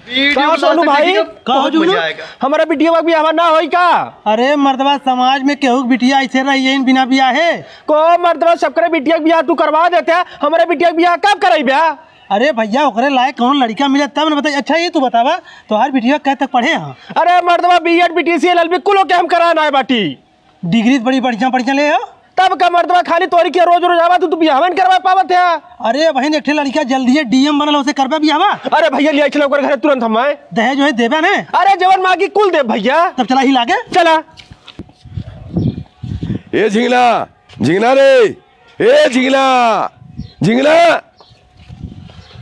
सोनू भाई हमारा बिटिया बियाह ना होई का? अरे मर्दबा समाज में केहू बिटिया ऐसे रही है बिना बियाह है को मर्दबा सबके बिटिया बियाह तू करवा देते है, हमारे बिटिया बियाह कब कराई ब्याह? अरे भैया ओकरे लायक कौन लड़का मिले तब न बताइए। अच्छा ये तू बतावा तोहार बिटिया कह तक पढ़े हैं? अरे मर्दबा बीएड बीटीसी एलएलबी कुल के हम कराना है बाटी। डिग्री बड़ी बढ़िया ले हो तब का मर्दबा खाली तोरी के रोज रोज आवा तू बियाह करवा पावत है? अरे बहन एक लड़का जल्दी डीएम बनल उसे करबा बियाहवा? अरे भैया लिया चलो घर तुरंत हम दहेज जो है देबा ने? अरे जवन मांगी कुल दे भैया। तब चला ही लागे चला। ए झिंगला झिंगला रे, ए झिंगला झिंगला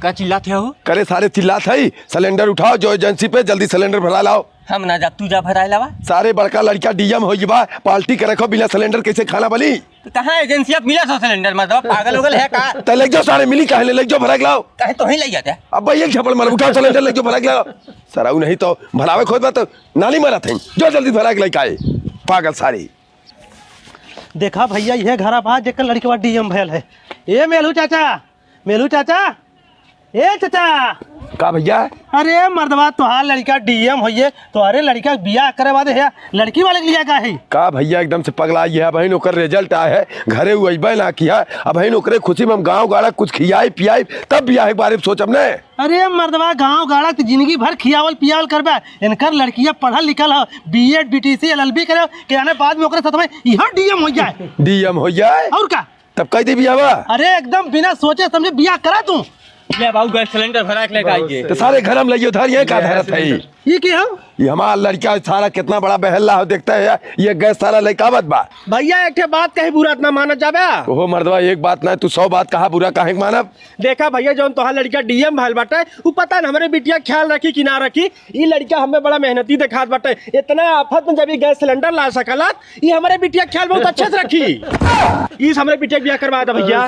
का चिल्लाते हो? करे सारे चिल्लात है। सिलेंडर उठाओ जो एजेंसी पे जल्दी सिलेंडर भरा लाओ। हम ना जा तू जा भराए लावा। सारे बड़का लड़का डीएम हो बा पार्टी के रखो बिना सिलेंडर कैसे खाना बनी? तो कहाँ एजेंसी मिला सो सिलेंडर मतलब पागल उगल है का? तो ले जाओ सारे मिली काहे ले जाओ भरा के लाओ। कहे तो ही ले जाते। अब भाई एक झपड़ मार उठाओ सिलेंडर ले जाओ भरा के लाओ। सराऊ नहीं तो भरावे खोद तो नाली मारा थे जो जल्दी भरा के लेके आए पागल सारी। देखा भैया यह घर बात जेकर लड़के बाद डीएम भयल है। ए मेलू चाचा ए चाचा का भैया? अरे मर्दबा तुहार लड़का डीएम होइए तुम्हारे लड़का बियाह करे बाद है लड़की वाले के लिए का है का भैया? एकदम से पगला है बहन ओकर रिजल्ट आया है घरे हुए ना किया। अब बहन ओकरे खुशी में हम गाँव गाड़ा कुछ खियाई पियाई तब बियाह के बारे में सोचब ने। अरे मर्दबा गाँव गाड़ा तो जिंदगी भर खियावल पियावल करबा। इनकर लड़कियां पढ़ल लिखल है बीएड बीटीसी एलएलबी करे के आने बाद में ओकरे साथ में यह डीएम हो जाए। डीएम हो जाए और का तब कह दे बियाह? अरे एकदम बिना सोचे समझे बियाह करा तू। ले बाबू गैस सिलेंडर भरा के लेके आइए। तो सारे घर में लगे उधर ये का धरत है? ये क्या हो? ये हमारा लड़का सारा कितना बड़ा बहल्ला हो देखता है ये गैस सारा लड़कावत बा। भैया एक बात कहीं बुरा ना माना जाबे। ओहो मर्दवा एक बात ना तू 100 बात कहा बुरा काहे मानब? देखा भैया जौन तोहार लड़का डीएम भइल बाटे उ पता न हमरे बिटिया ख्याल रखी कि ना रखी। ई लड़का हमें बड़ा मेहनती दिखात बाटे। इतना आफत में जब ये गैस सिलेंडर ला सकला ई हमारे बिटिया ख्याल बहुत अच्छे से रखी। ई हमरे बिटिया बियाह करवा दे भैया।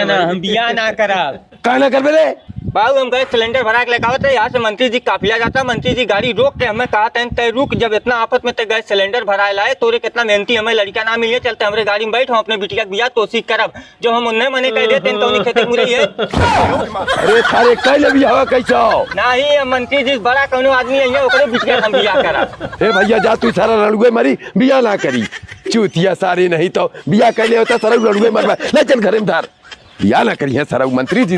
ना हम बियाह ना करा। काहे ना करबे रे? बाबू हम गैस सिलेंडर भरा के लेके आवत है। यहाँ से मंत्री जी काफिला जाता, मंत्री जी गाड़ी रोक के हमें कहा तय रुक, जब इतना आफत में गैस सिलेंडर भराए लाए तोरे कितना मेहनती हमें लड़का ना मिले चलते हमारे गाड़ी में बैठ हम अपने बिटिया के बियाह तोसी करब। जो हम उन्हें मने कह देते तो उन्हीं खेते मुरई है। अरे सारे कह ले बियाह कैसा? नहीं मंत्री जी बड़ा कौनो आदमी है ओकरे बिटिया हम बियाह करब। ए भैया जा तू सारा लड़ुए मरी बियाह ना करी चूतिया सारी नहीं तो बियाह कैले होता सारा लड़ुए मरवा ले चल घरे में धर बियाह ना करी है सारा मंत्री जी।